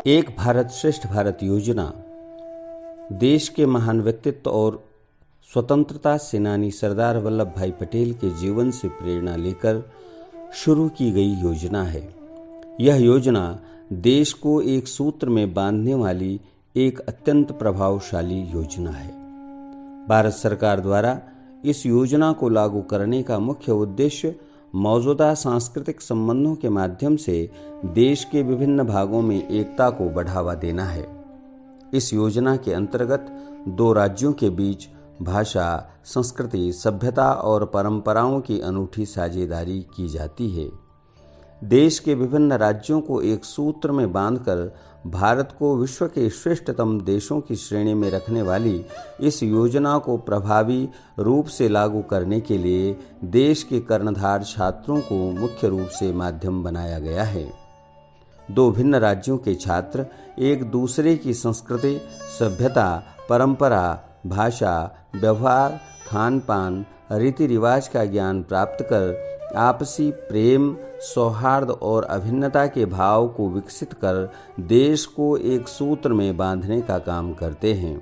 एक भारत श्रेष्ठ भारत योजना देश के महान व्यक्तित्व और स्वतंत्रता सेनानी सरदार वल्लभ भाई पटेल के जीवन से प्रेरणा लेकर शुरू की गई योजना है। यह योजना देश को एक सूत्र में बांधने वाली एक अत्यंत प्रभावशाली योजना है। भारत सरकार द्वारा इस योजना को लागू करने का मुख्य उद्देश्य मौजूदा सांस्कृतिक संबंधों के माध्यम से देश के विभिन्न भागों में एकता को बढ़ावा देना है। इस योजना के अंतर्गत दो राज्यों के बीच भाषा, संस्कृति, सभ्यता और परंपराओं की अनूठी साझेदारी की जाती है। देश के विभिन्न राज्यों को एक सूत्र में बांधकर भारत को विश्व के श्रेष्ठतम देशों की श्रेणी में रखने वाली इस योजना को प्रभावी रूप से लागू करने के लिए देश के कर्णधार छात्रों को मुख्य रूप से माध्यम बनाया गया है। दो भिन्न राज्यों के छात्र एक दूसरे की संस्कृति, सभ्यता, परंपरा, भाषा, व्यवहार, खान पान, रीति रिवाज का ज्ञान प्राप्त कर आपसी प्रेम, सौहार्द और अभिन्नता के भाव को विकसित कर देश को एक सूत्र में बांधने का काम करते हैं।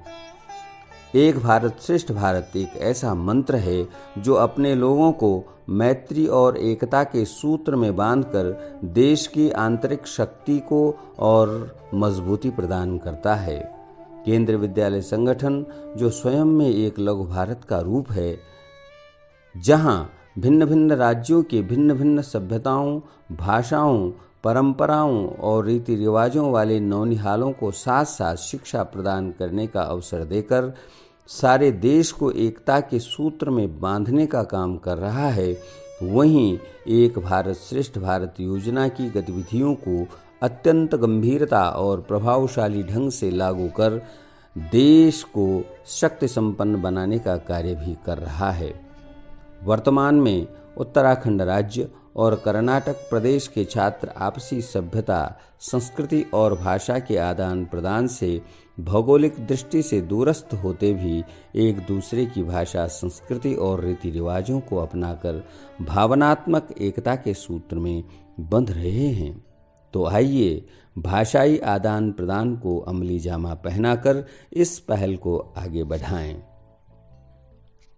एक भारत श्रेष्ठ भारत एक ऐसा मंत्र है जो अपने लोगों को मैत्री और एकता के सूत्र में बांधकर देश की आंतरिक शक्ति को और मजबूती प्रदान करता है। केंद्रीय विद्यालय संगठन जो स्वयं में एक लघु भारत का रूप है, जहां भिन्न भिन्न राज्यों के भिन्न भिन्न सभ्यताओं, भाषाओं, परंपराओं और रीति रिवाजों वाले नौनिहालों को साथ साथ शिक्षा प्रदान करने का अवसर देकर सारे देश को एकता के सूत्र में बांधने का काम कर रहा है, वहीं एक भारत श्रेष्ठ भारत योजना की गतिविधियों को अत्यंत गंभीरता और प्रभावशाली ढंग से लागू कर देश को शक्ति संपन्न बनाने का कार्य भी कर रहा है। वर्तमान में उत्तराखंड राज्य और कर्नाटक प्रदेश के छात्र आपसी सभ्यता, संस्कृति और भाषा के आदान प्रदान से भौगोलिक दृष्टि से दूरस्थ होते भी एक दूसरे की भाषा, संस्कृति और रीति रिवाजों को अपनाकर भावनात्मक एकता के सूत्र में बंध रहे हैं। तो आइए भाषाई आदान प्रदान को अमली जामा पहनाकर इस पहल को आगे बढ़ाएं।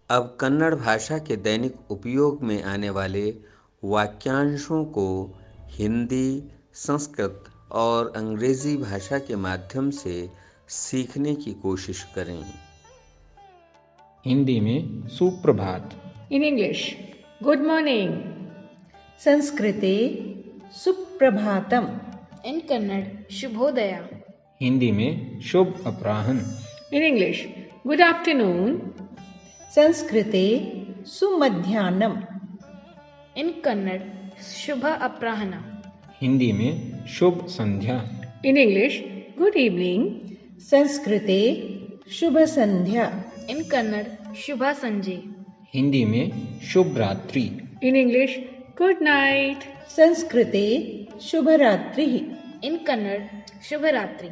अब कन्नड़ भाषा के दैनिक उपयोग में आने वाले वाक्यांशों को हिंदी, संस्कृत और अंग्रेजी भाषा के माध्यम से सीखने की कोशिश करें। हिंदी में सुप्रभात, इन इंग्लिश गुड मॉर्निंग, संस्कृते सुप्रभातम, इन कन्नड़ शुभोदया, हिंदी में शुभ अपराह्न, इन इंग्लिश गुड आफ्टरनून, संस्कृते सुमध्याह्नम, इन कन्नड़ शुभ अपराह्न, हिंदी में शुभ संध्या, इन इंग्लिश गुड इवनिंग, संस्कृते शुभ संध्या, इन कन्नड़ शुभ संजे, हिंदी में शुभ रात्रि, इन इंग्लिश गुड नाइट, संस्कृते शुभ रात्रि, इन कन्नड़ शुभ रात्रि,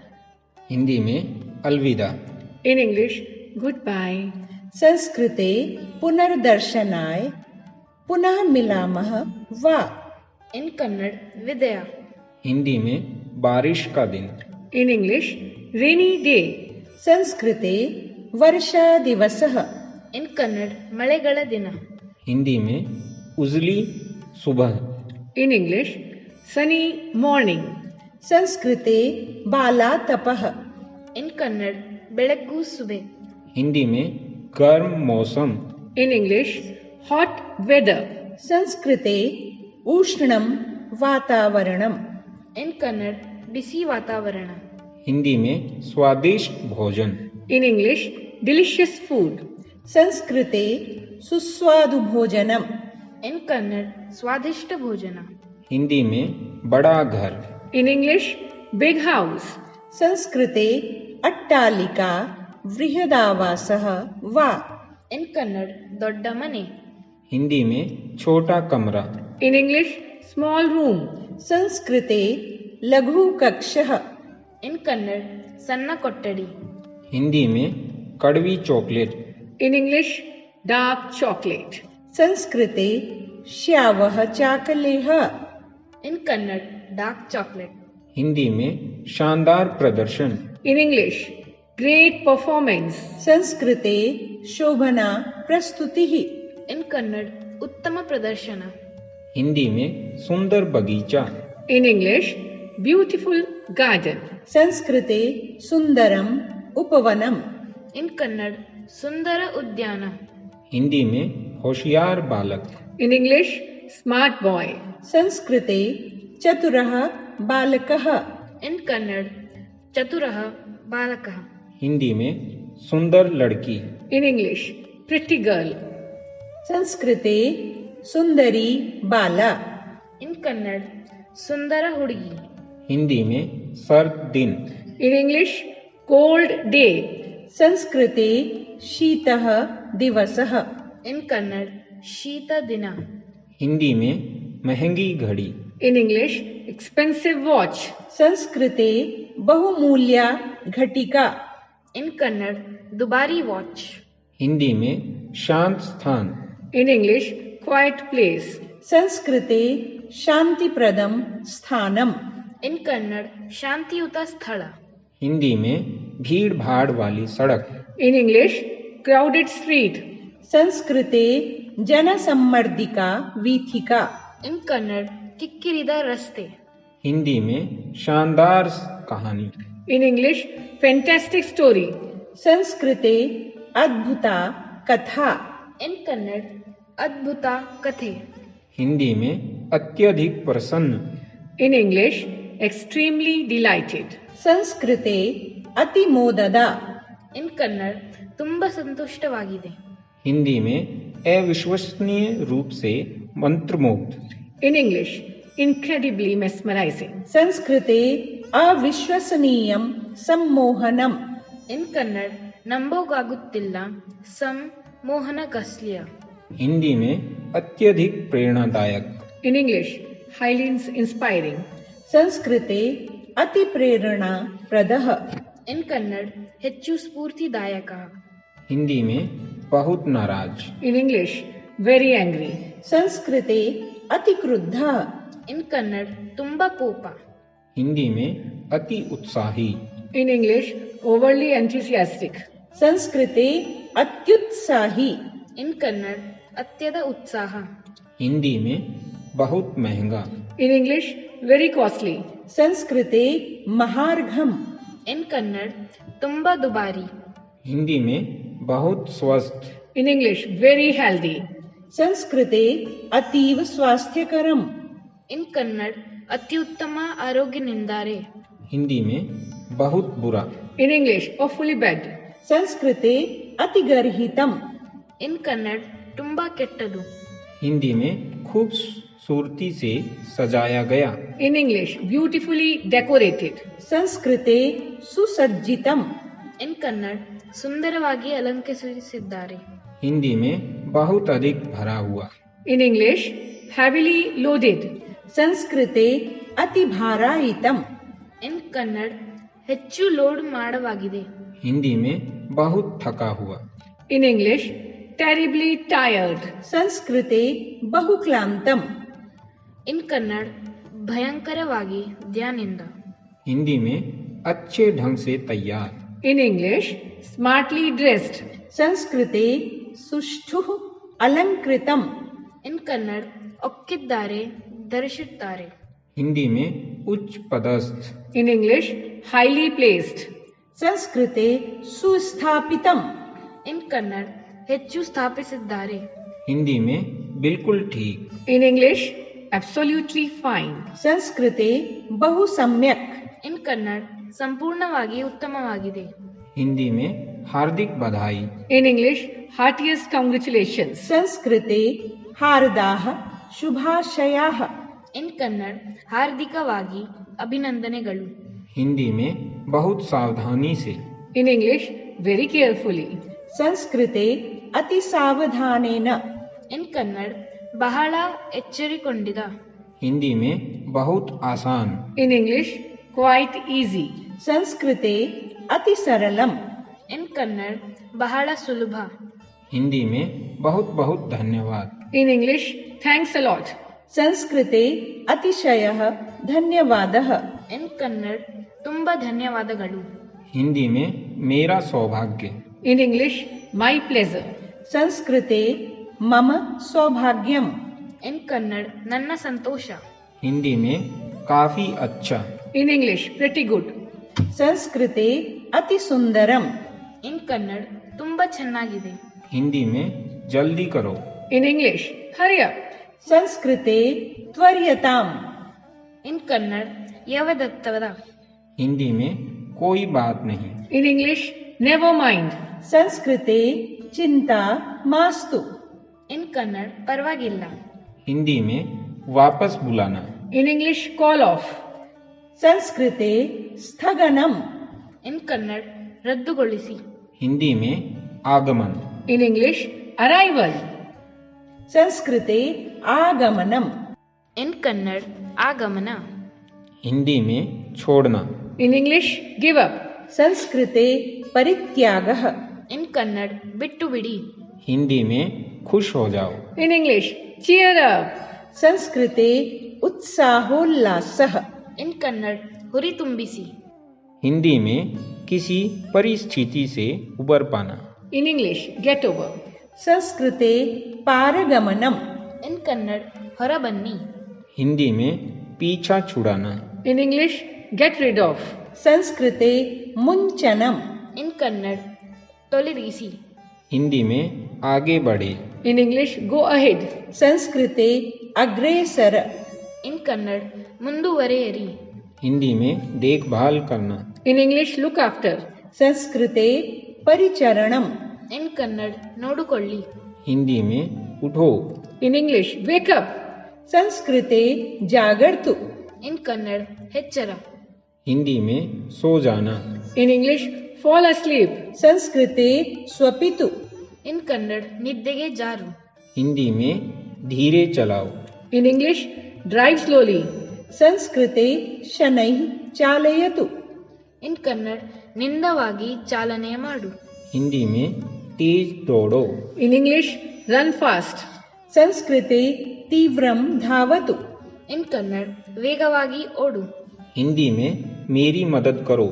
हिंदी में अलविदा, इन इंग्लिश गुड बाय, संस्कृते पुनर्दर्शनाय पुनः मिलामः वा, इन कन्नड़ विदया, हिंदी में बारिश का दिन, इन इंग्लिश रेनी डे, संस्कृते वर्षा दिवसः, इन कन्नड़ मಳೆಗಳ दिन, हिंदी में उजली सुबह, इन इंग्लिश सनी मॉर्निंग, संस्कृते बालातपः, इन कन्नड़ ಬೆಳಗ್ಗು सुबह, हिंदी में गर्म मौसम, इन इंग्लिश हॉट वेदर, संस्कृते उष्णं वातावरणम्, इन कन्नड़ बिसी वातावरण, हिंदी में स्वादिष्ट भोजन, इन इंग्लिश डिलीशियस फूड, संस्कृते सुस्वादु भोजनम्, इन कन्नड़ स्वादिष्ट भोजन, हिंदी में बड़ा घर, इन इंग्लिश बिग हाउस, संस्कृते अट्टालिका बृहदावासः वा, इन कन्नड़ ದೊಡ್ಡ ಮನೆ, हिंदी में छोटा कमरा, इन इंग्लिश स्मॉल रूम, संस्कृते लघु कक्षः, इन कन्नड़ सಣ್ಣ ಕೊಠಡಿ, हिंदी में कड़वी chocolate, in English dark chocolate, Hindi में शानदार प्रदर्शन। In English, great performance. संस्कृते शोभना प्रस्तुतिः In Kannada, ಉತ್ತಮ ಪ್ರದರ್ಶನ. हिंदी में सुंदर बगीचा। In English, beautiful garden. संस्कृते सुन्दरम् उपवनम् In Kannada, ಸುಂದರ ಉದ್ಯಾನ. हिंदी में होशियार बालक। In English, smart boy. संस्कृते चतुरः बालकः In Kannada, ಚತುರಃ ಬಾಲಕಃ. हिंदी में सुंदर लड़की। In English, pretty girl. संस्कृते सुन्दरी बाला In Kannada, ಸುಂದರ ಹುಡುಗಿ. हिंदी में सर्द दिन। In English, cold day. संस्कृते शीतः दिवसः In Kannada, ಶೀತ ದಿನ. हिंदी में महंगी घड़ी। In English, expensive watch. संस्कृते बहुमूल्या घटिका In Kannada, ದುಬಾರಿ ವಾಚ್. हिंदी में शांत स्थान। In English, quiet place. संस्कृते शान्तिप्रदं स्थानम् In Kannada, ಶಾಂತಿಯುತ ಸ್ಥಳ. हिंदी में भीड़ भाड़ वाली सड़क। In English, crowded street. संस्कृते जनसम्मर्दिका वीथिका In Kannada, ಕಿಕ್ಕಿರಿದ ರಸ್ತೆ. हिंदी में शानदार कहानी। In English, fantastic story. संस्कृते अद्भुता कथा In Kannada, ಅದ್ಭುತ ಕಥೆ. हिंदी में अत्यधिक प्रसन्न। In English, extremely delighted. संस्कृते अतिमोददा In Kannada, ತುಂಬ ಸಂತುಷ್ಟವಾಗಿದೆ. हिंदी में अविश्वसनीय रूप से मंत्रमुग्ध। In English, incredibly mesmerizing. संस्कृते अविश्वसनीयं सम्मोहनम् In Kannada, ನಂಬೋಗಾಗುತ್ತಿಲ್ಲ ಸಂಮೋಹನಕಸ್ಲ್ಯ. हिंदी में अत्यधिक प्रेरणादायक। In English, highly inspiring. संस्कृते अतिप्रेरणाप्रदः In Kannada, ಹೆಚ್ಚು ಸ್ಫೂರ್ತಿದಾಯಕ. हिंदी में बहुत नाराज। In English, very angry. संस्कृते अतिक्रुद्धः In Kannada, ತುಂಬ ಕೋಪ. हिंदी में अति उत्साही। In English, overly enthusiastic. संस्कृते अत्युत्साही In Kannada, ಅತ್ಯದ ಉತ್ಸಾಹ. हिंदी में बहुत महंगा। In English, very costly. संस्कृते महार्घम् In Kannada, ತುಂಬ ದುಬಾರಿ. हिंदी में बहुत स्वस्थ। In English, very healthy. संस्कृते अतीव स्वास्थ्यकरम् In Kannada, ಅತ್ಯುತ್ತಮ ಆರೋಗ್ಯನಿಂದಾರೆ. हिंदी में बहुत बुरा। In English, awfully bad. संस्कृते अतिगर्हितम् In Kannada, ತುಂಬ ಕೆಟ್ಟದು. हिंदी में खूबसूरती से सजाया गया। In English, beautifully decorated. संस्कृते सुसज्जितम् In Kannada, ಸುಂದರವಾಗಿ ಅಲಂಕರಿಸಿದ್ದಾರೆ. हिंदी में बहुत अधिक भरा हुआ। In English, heavily loaded. संस्कृते अतिभारायितम् In Kannada, ಹೆಚ್ಚು ಲೋಡ್ ಮಾಡವಾಗಿದೆ. हिंदी में बहुत थका हुआ। In English, terribly tired. संस्कृते बहुक्लान्तम् In Kannada, ಭಯಂಕರವಾಗಿ ಧ್ಯಾನಿಂದ. हिंदी में अच्छे ढंग से तैयार। In English, smartly dressed. संस्कृते सुष्ठुः अलङ्कृतम् In Kannada, ಒಕ್ಕಿದ್ದಾರೆ, ಧರಿಸುತ್ತಾರೆ. हिंदी में उच्च पदस्थ। In English, highly placed. संस्कृते सुस्थापितम् In Kannada, ಹೆಚ್ಚು ಸ್ಥಾಪಿಸಿದ್ದಾರೆ. हिंदी में बिल्कुल ठीक। In English, absolutely fine. संस्कृते बहु सम्यक् In Kannada, ಸಂಪೂರ್ಣವಾಗಿ ಉತ್ತಮವಾಗಿದೆ. हिंदी में हार्दिक बधाई। In English, heartiest congratulations. संस्कृते हार्दाः शुभाशयाः In Kannada, ಹಾರ್ದಿಕವಾಗಿ ಅಭಿನಂದನೆಗಳು. हिंदी में बहुत सावधानी से। In English, very carefully. संस्कृते अतिसावधानेन In Kannada, ಬಹಳ ಎಚ್ಚರಿಕೊಂಡಿದ. हिंदी में बहुत आसान। In English, quite easy. संस्कृते अतिसरलम् In Kannada, ಬಹಳ ಸುಲಭ. हिंदी में बहुत बहुत धन्यवाद। In English, thanks a lot. संस्कृते अतिशयः धन्यवादः ಇನ್ ಕನ್ನಡ ತುಂಬ ಧನ್ಯವಾದಗಳು. हिंदी में मेरा सौभाग्य. In English, my pleasure. संस्कृते मम सौभाग्यम. ಇನ್ ಕನ್ನಡ ನನ್ನ ಸಂತೋಷ. हिंदी में काफी अच्छा. In English, pretty good. संस्कृते अति सुंदरम. ಇನ್ ಕನ್ನಡ ತುಂಬ ಚೆನ್ನಾಗಿದೆ. हिंदी में जल्दी करो. In English, hurry up. संस्कृते त्वर्यताम. ಇನ್ ಕನ್ನಡ ಯವದತ್ತವದ. हिंदी में कोई बात नहीं. In English, never mind. संस्कृते चिंता मास्तु. ಇನ್ ಕನ್ನಡ ಪರವಾಗಿಲ್ಲ. हिंदी में वापस बुलाना. In English, call off. संस्कृते स्थगनम. ಇನ್ ಕನ್ನಡ ರದ್ದುಗೊಳಿಸಿ. हिंदी में आगमन. In English, arrival. संस्कृते आगमनम. ಇನ್ ಕನ್ನಡ ಆಗಮನ. हिंदी में छोड़ना. In English, give up. संस्कृते परित्यागः. ಇನ್ ಕನ್ನಡ ಬಿಟ್ಟು ಬಿಡಿ. हिंदी में खुश हो जाओ. In English, cheer up. संस्कृते उत्साहोल्लासः. ಇನ್ ಕನ್ನಡ ಹುರಿ ತುಂಬಿಸಿ. हिंदी में किसी परिस्थिति से उबर पाना. In English, get over. संस्कृते पारगमनम. ಇನ್ ಕನ್ನಡ ಹೊರಬನ್ನಿ. हिंदी में पीछा छुड़ाना. In English, get rid of. संस्कृते मुंचनम. ಇನ್ ಕನ್ನಡ ತೊಲಗಿಸಿ. हिंदी में आगे बढ़े. In English, go ahead. संस्कृते अग्रेसर. ಇನ್ ಕನ್ನಡ ಮುಂದುವರೆಯಿರಿ. हिंदी में देखभाल करना. In English, look after. संस्कृते परिचरणम. ಇನ್ ಕನ್ನಡ ನೋಡಿಕೊಳ್ಳಿ. हिंदी में उठो. In English, wake up. संस्कृते जागर्तु. ಇನ್ ಕನ್ನಡ ಎಚ್ಚರ. हिंदी में सो जाना. In English, fall asleep. संस्कृते स्वपितु. ಇನ್ ಕನ್ನಡ ನಿದ್ದೆಗೆ ಜಾರು. हिंदी में धीरे चलाओ. In English, drive slowly. संस्कृते शनैः चालयतु. ಇನ್ ಕನ್ನಡ ನಿಂದವಾಗಿ ಚಾಲನೆ ಮಾಡು. हिंदी में तेज दौड़ो. In English, run fast. संस्कृते तीव्रं धावतु. ಇನ್ ಕನ್ನಡ ವೇಗವಾಗಿ ಓಡು. हिंदी में मेरी मदद करो.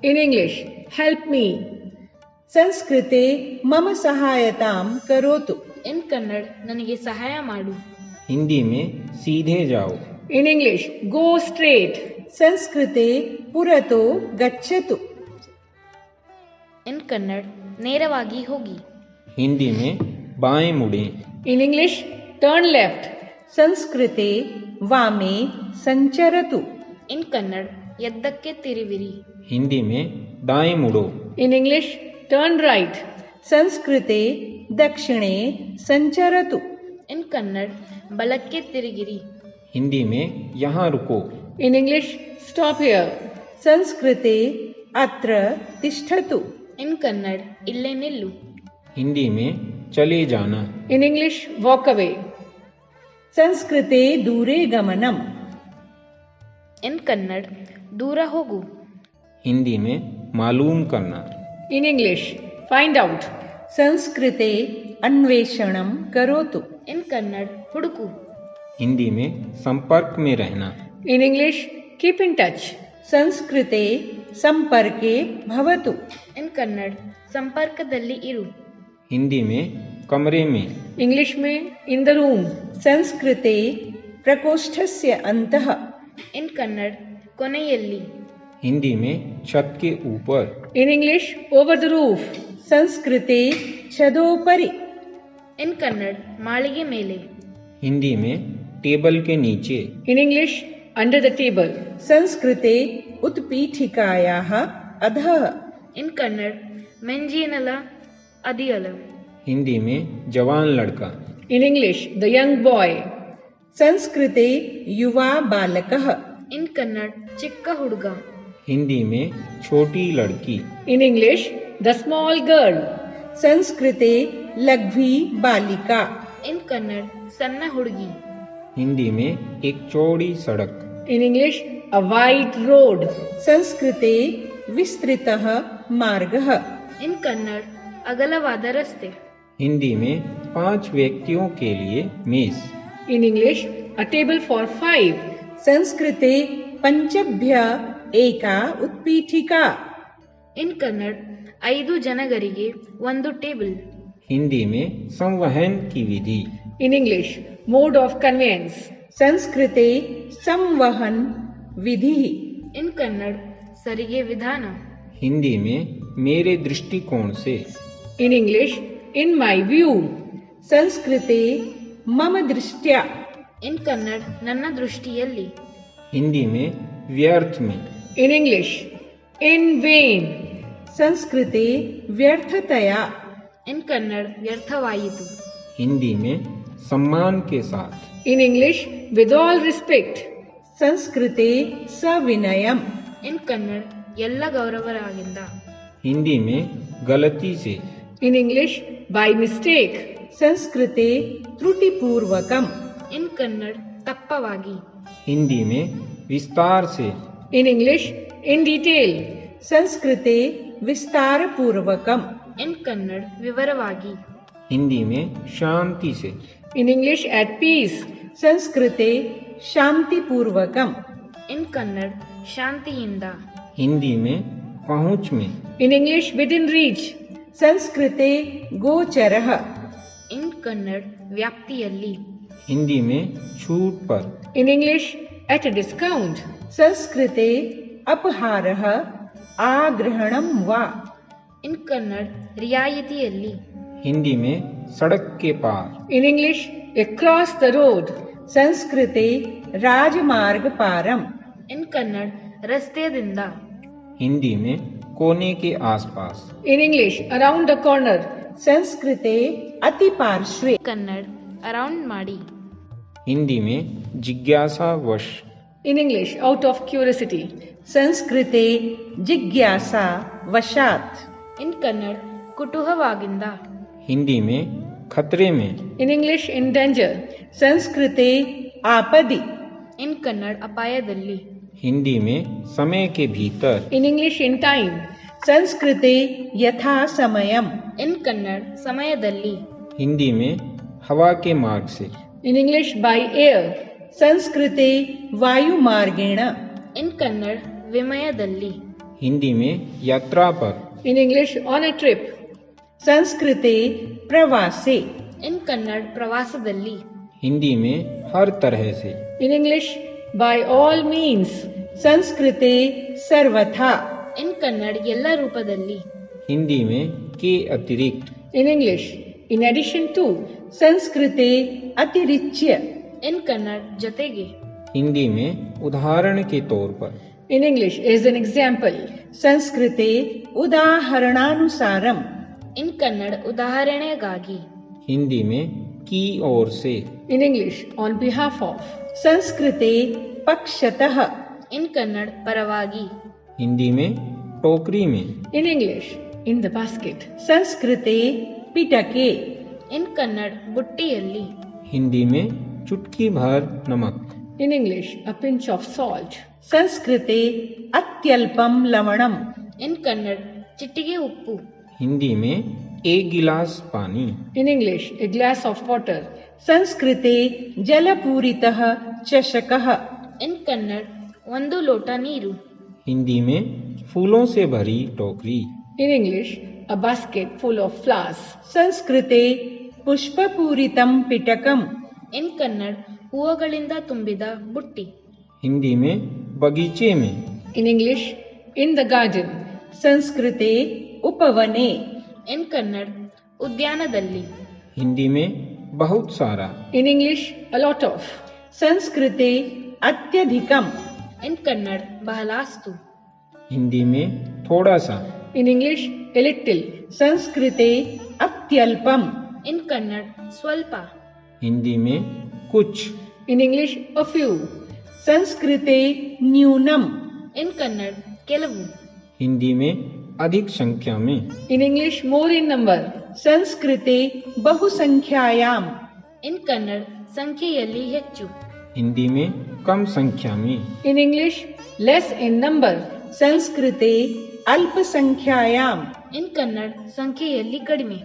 In English, help me. संस्कृते मम सहायतां करोतु. ಇನ್ ಕನ್ನಡ ನನಗೆ ಸಹಾಯ ಮಾಡು. हिंदी में सीधे जाओ. In English, go straight. संस्कृते पुरतो गच्छतु. ಇನ್ ಕನ್ನಡ ನೇರವಾಗಿ ಹೋಗಿ. हिंदी में बाएं मुड़ें. In English, turn left. संस्कृते वामे संचरतु. ಇನ್ ಕನ್ನಡ ಎದ್ದಕ್ಕೆ ತಿರುವಿರಿ. हिंदी में दाएं मुड़ो. In English, turn right. संस्कृते दक्षिणे संचरतु. ಇನ್ ಕನ್ನಡ ಬಲಕ್ಕೆ ತಿರುಗಿರಿ. हिंदी में यहाँ रुको. In English, stop here. संस्कृते अत्र तिष्ठतु. ಇನ್ ಕನ್ನಡ ಇಲ್ಲೇ ನಿಲ್ಲು. हिंदी में चले जाना. In English, walk away. संस्कृते दूरे गमनम. ಇನ್ ಕನ್ನಡ ದೂರ ಹೋಗು. हिंदी में मालूम करना. In English, find out. संस्कृते अन्वेषणं करोतु. ಇನ್ ಕನ್ನಡ ಹುಡುಕು. हिंदी में संपर्क में रहना. In English, keep in touch. संस्कृते संपर्के भवतु. ಇನ್ ಕನ್ನಡ ಸಂಪರ್ಕದಲ್ಲಿ ಇರು. हिंदी में कमरे में. English में, in the room. संस्कृते प्रकोष्ठस्य अन्तः. ಇನ್ ಕನ್ನಡ ಕೊನೆಯಲ್ಲಿ. हिंदी में छत के ऊपर. In English, over the roof. संस्कृते छदोपरि. ಇನ್ ಕನ್ನಡ ಮಾಳಿಗೆ ಮೇಲೆ. हिंदी में टेबल के नीचे. In English, under the table. संस्कृते उत्पीठिकायाः अधः. ಇನ್ ಕನ್ನಡ ಮೆಂಜಿನಲ ಅದಿಯಲ. हिंदी में जवान लड़का. In English, the young boy. संस्कृते युवा बालकः. ಇನ್ ಕನ್ನಡ ಚಿಕ್ಕ ಹುಡುಗ. हिंदी में छोटी लड़की. In English, the small girl. संस्कृते लघ्वी बालिका. ಇನ್ ಕನ್ನಡ ಸಣ್ಣ ಹುಡುಗಿ. हिंदी में एक चौड़ी सड़क. In English, a wide road. संस्कृते विस्तृतः मार्गः. ಇನ್ ಕನ್ನಡ ಅಗಲವಾದ ರಸ್ತೆ. हिंदी में 5 व्यक्तियों के लिए मेज. In English, a table for 5. संस्कृते ಪಂಚಭ್ಯ ಏಕಾ ಉತ್ಪೀಠಿಕಾ. ಇನ್ ಕನ್ನಡ 5 ಜನಗರಿಗೆ ಒಂದು ಟೇಬಲ್. हिंदी में संवहन की विधि. In English, mode of conveyance. ಸಂಸ್ಕೃತೆ ಸಂವಹನ್ ವಿಧಿ. ಇನ್ ಕನ್ನಡ ಸರಿಗೆ ವಿಧಾನ. हिंदी में मेरे दृष्टिकोण से. In English, in my view. ಸಂಸ್ಕೃತೆ ಮಮ ದೃಷ್ಟ್ಯಾ. ಇನ್ ಕನ್ನಡ ನನ್ನ ದೃಷ್ಟಿಯಲ್ಲಿ. हिंदी में व्यर्थ में. In English, in vain. ಸಂಸ್ಕೃತೆ ವ್ಯರ್ಥತಯಾ. ಇನ್ ಕನ್ನಡ ವ್ಯರ್ಥವಾಯಿತು. हिंदी में सम्मान के साथ. In English, with all respect. ಸಂಸ್ಕೃತೆ ಸವಿನಯಂ. ಇನ್ ಕನ್ನಡ ಎಲ್ಲ ಗೌರವರಾಗಿಂದ. हिंदी में गलती से. In English, by mistake. ಸಂಸ್ಕೃತೆ ತ್ರುಟಿಪೂರ್ವಕಂ. ಇನ್ ಕನ್ನಡ ತಪ್ಪವಾಗಿ. हिंदी में विस्तार से. In English, in detail. ಸಂಸ್ಕೃತೆ ವಿಸ್ತಾರಪೂರ್ವಕಂ. ಇನ್ ಕನ್ನಡ ವಿವರವಾಗಿ. हिंदी में शांति से. In English, at peace. ಸಂಸ್ಕೃತೆ ಶಾಂತಿಪೂರ್ವಕಂ. ಇನ್ ಕನ್ನಡ ಶಾಂತಿಯಿಂದ. हिंदी में पहुँच में. In English, within reach. ಸಂಸ್ಕೃತೆ ಗೋಚರಃ. ಇನ್ ಕನ್ನಡ ವ್ಯಾಪ್ತಿಯಲ್ಲಿ. हिंदी में छूट पर. In English, at a discount. ಸಂಸ್ಕೃತೆ ಅಪಹಾರಃ ಆಗ್ರಹಣಂ ವಾ. ಇನ್ ಕನ್ನಡ ರಿಯಾಯಿತಿಯಲ್ಲಿ. हिंदी में सड़क के पार. In English, across the road. ಸಂಸ್ಕೃತೆ ರಾಜಮಾರ್ಗ ಪಾರಂ. ಇನ್ ಕನ್ನಡ ರಸ್ತೆದಿಂದ. हिंदी में कोने के आसपास. In English, around the corner. ಸಂಸ್ಕೃತೆ ಅತಿ ಪಾರ್ಶ್ವೆ. ಕನ್ನಡ ಅರೌಂಡ್ ಮಾಡಿ. हिंदी में जिज्ञासा वश. In English, out of curiosity. ಸಂಸ್ಕೃತೆ ಜಿಜ್ಞಾಸಾ ವಶಾತ್. ಇನ್ ಕನ್ನಡ ಕುತೂಹಲವಾಗಿಂದ. हिंदी में खतरे में. In English, in danger. ಸಂಸ್ಕೃತೆ ಆಪದಿ. ಇನ್ ಕನ್ನಡ ಅಪಾಯದಲ್ಲಿ. हिंदी में समय के भीतर. In English, in time. ಸಂಸ್ಕೃತೆ ಯಥಾ ಸಮಯಂ. ಇನ್ ಕನ್ನಡ ಸಮಯದಲ್ಲಿ. हिंदी में हवा के मार्ग से. In English, by air. ಸಂಸ್ಕೃತೆ ವಾಯುಮಾರ್ಗೇಣ. ಇನ್ ಕನ್ನಡ ವಿಮಯದಲ್ಲಿ. हिंदी में यात्रा पर. In English, on a trip. ಸಂಸ್ಕೃತೆ ಪ್ರವಾಸೆ. ಇನ್ ಕನ್ನಡ ಪ್ರವಾಸದಲ್ಲಿ. हिंदी में हर तरह से. In English, by all means. ಸಂಸ್ಕೃತೆ ಸರ್ವಥಾ. ಇನ್ ಕನ್ನಡ ಎಲ್ಲ ರೂಪದಲ್ಲಿ. हिंदी में के अतिरिक्त. In English, in addition to. ಸಂಸ್ಕೃತೆ ಅತಿರಿಚ್ಯ. ಇನ್ ಕನ್ನಡ ಜೊತೆಗೆ. हिंदी में उदाहरण के तौर पर. In English, as an example. ಸಂಸ್ಕೃತೆ ಉದಾಹರಣಾನುಸಾರಂ. ಇನ್ ಕನ್ನಡ ಉದಾಹರಣೆಗಾಗಿ. हिंदी में की ओर से. In English, on behalf of. ಸಂಸ್ಕೃತೆ ಪಕ್ಷತಃ. ಇನ್ ಕನ್ನಡ ಪರವಾಗಿ. हिंदी में टोकरी में. In English, in the basket. ಸಂಸ್ಕೃತೆ ಪಿಟಕೆ. ಇನ್ ಕನ್ನಡ ಬುಟ್ಟಿಯಲ್ಲಿ. हिंदी में चुटकी भर नमक. In English, a pinch of salt. ಸಂಸ್ಕೃತೆ ಅತ್ಯಲ್ಪಂ Lavanam. ಇನ್ ಕನ್ನಡ ಚಿಟಿಕೆ ಉಪ್ಪು. हिंदी में एक गिलास पानी. In English, a glass of water. ಸಂಸ್ಕೃತೆ ಜಲಪೂರಿತಃ ಚಷಕಃ. ಇನ್ ಕನ್ನಡ ಒಂದು ಲೋಟ ನೀರು. हिंदी में फूलों से भरी टोकरी. In English, a basket full of flowers. ಸಂಸ್ಕೃತೆ ಪುಷ್ಪಪೂರಿತಂ ಪಿಟಕಂ. ಇನ್ ಕನ್ನಡ ಹೂವುಗಳಿಂದ ತುಂಬಿದ ಬುಟ್ಟಿ. हिंदी में बगीचे में. In English, in the garden. ಸಂಸ್ಕೃತೆ ಉಪವನೆ. ಇನ್ ಕನ್ನಡ ಉದ್ಯಾನದಲ್ಲಿ. हिंदी में बहुत सारा. In English, a lot of. ಸಂಸ್ಕೃತೆ ಅತ್ಯಧಿಕಂ. ಇನ್ ಕನ್ನಡ ಬಹಳಷ್ಟು. हिंदी में थोड़ा सा. In English, a little. ಸಂಸ್ಕೃತೆ ಅತ್ಯಲ್ಪಂ. ಇನ್ ಕನ್ನಡ ಸ್ವಲ್ಪ. हिंदी में कुछ. In English, a few. ಸಂಸ್ಕೃತೆ ನ್ಯೂನಂ. ಇನ್ ಕನ್ನಡ ಕೆಲವು. हिंदी में अधिक संख्या में. In English, more in number. ಸಂಸ್ಕೃತೆ ಬಹುಸಂಖ್ಯಾಯಾಂ. ಇನ್ ಕನ್ನಡ ಸಂಖ್ಯೆಯಲ್ಲಿ ಹೆಚ್ಚು. हिंदी में कम संख्या में. In English, less in number. ಸಂಸ್ಕೃತೆ ಅಲ್ಪಸಂಖ್ಯಾಯಾಂ. ಇನ್ ಕನ್ನಡ ಸಂಖ್ಯೆಯಲ್ಲಿ ಕಡಿಮೆ.